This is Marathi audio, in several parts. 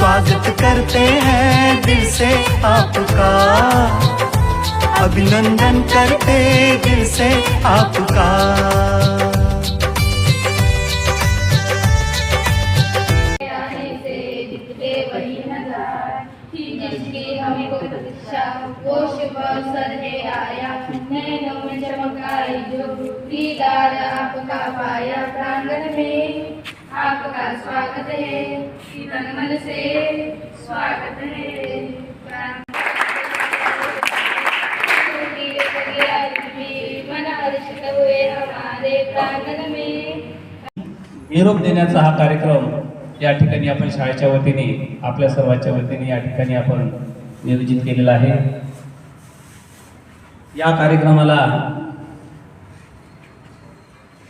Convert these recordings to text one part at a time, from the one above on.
स्वागत करते हैं दिल से आपका, अभिनंदन करते दिल से आपका। जिसकी हमको प्रतीक्षा वो शुभ अवसर है आया, नैनों में चमक आई जो दीदार आपका पाया। प्रांगण में आपका स्वागत है, तन मन से स्वागत है। मन हर्षित हुए हमारे प्रांगण में। निरोप देण्याचा हा कार्यक्रम या ठिकाणी आपण शाळेच्या वतीने आपल्या सर्वांच्या वतीने या ठिकाणी आपण नियोजित केलेला आहे। या कार्यक्रमाला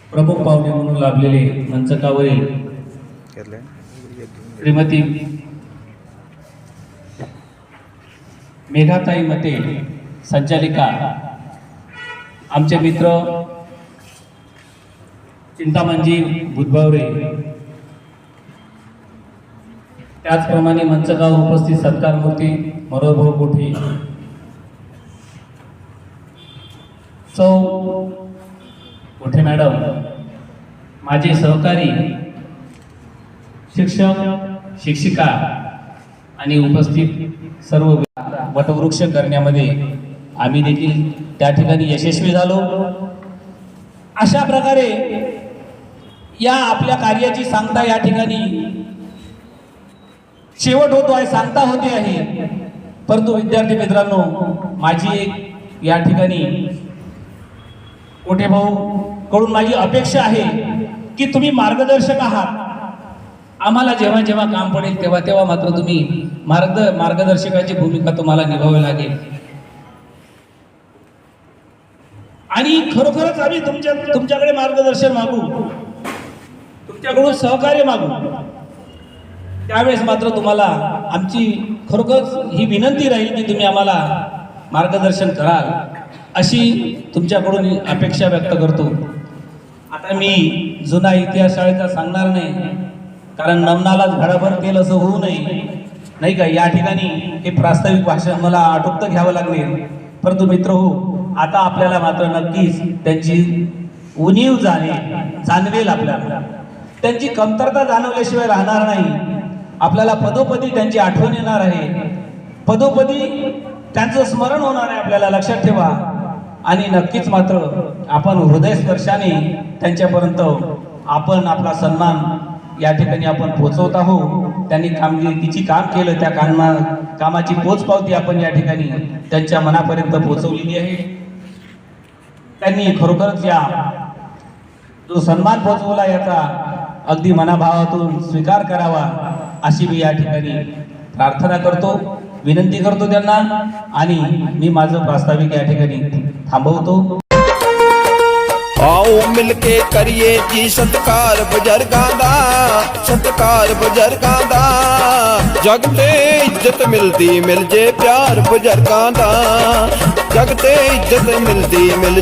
प्रमुख पाहुणे म्हणून लाभलेले मंचकावरील श्रीमती मेघाताई मते संचालिका, आमचे मित्र चिंतामणजी बुधबावरे, त्याचप्रमाणे मंचकावर उपस्थित सत्कार मूर्ती मनोहरभाऊ कोठे, सौ कोठे मॅडम, माझे सहकारी शिक्षक शिक्षिका आणि उपस्थित सर्व वटवृक्ष करण्यामध्ये आम्ही देखील त्या ठिकाणी यशस्वी झालो। अशा प्रकारे या आपल्या कार्याची सांगता या ठिकाणी शेवट होतो आहे, सांगता होते आहे। परंतु विद्यार्थी मित्रांनो, माझी एक या ठिकाणी कोठे भाऊ कडून माझी अपेक्षा आहे की तुम्ही मार्गदर्शक आहात। आम्हाला जेव्हा जेव्हा काम पडेल तेव्हा तेव्हा मात्र तुम्ही मार्गदर्शकाची भूमिका तुम्हाला निभावावी लागेल। आणि खरोखरच आम्ही तुमच्याकडे मार्गदर्शन मागू, तुमच्याकडून सहकार्य मागू, त्यावेळेस मात्र तुम्हाला आमची खरोखरच ही विनंती राहील की तुम्ही आम्हाला मार्गदर्शन कराल, अशी तुमच्याकडून अपेक्षा व्यक्त करतो। आता मी जुना इतिहास शाळेचा सांगणार नाही, कारण नमनालाच घडाभर केलं असं होऊ नये, नाही का। या ठिकाणी हे प्रास्ताविक भाषण मला आटोपतं घ्यावं लागेल। परंतु मित्र हो, आता आपल्याला मात्र नक्कीच त्यांची उणीव जाणवेल, आपल्याला त्यांची कमतरता जाणवल्याशिवाय राहणार नाही। आपल्याला पदोपदी त्यांची आठवण येणार आहे, पदोपदी त्यांचं स्मरण होणार आहे, आपल्याला लक्षात ठेवा। आणि नक्कीच मात्र आपण हृदयस्पर्शाने त्यांच्यापर्यंत आपण आपला सन्मान या ठिकाणी आपण पोहोचवत आहोत। त्यांनी कामगिरीची काम केलं, त्या कामाची पोचपावती आपण या ठिकाणी त्यांच्या मनापर्यंत पोहोचवलेली आहे। त्यांनी खरोखरच या जो सन्मान पोहोचवला याचा अगदी मनाभावातून स्वीकार करावा, अशी मी या ठिकाणी प्रार्थना करतो, विनंती करतो त्यांना। आणि मी माझं प्रास्ताविक या ठिकाणी थांबवतो। आओ मिलके करिए जी सत्कार बुजुर्गां दा, सत्कार बुजुर्गां दा। जग ते इज्जत मिलदी मिल जे प्यार बुजुर्गां दा, जग ते इज्जत मिलदी मिल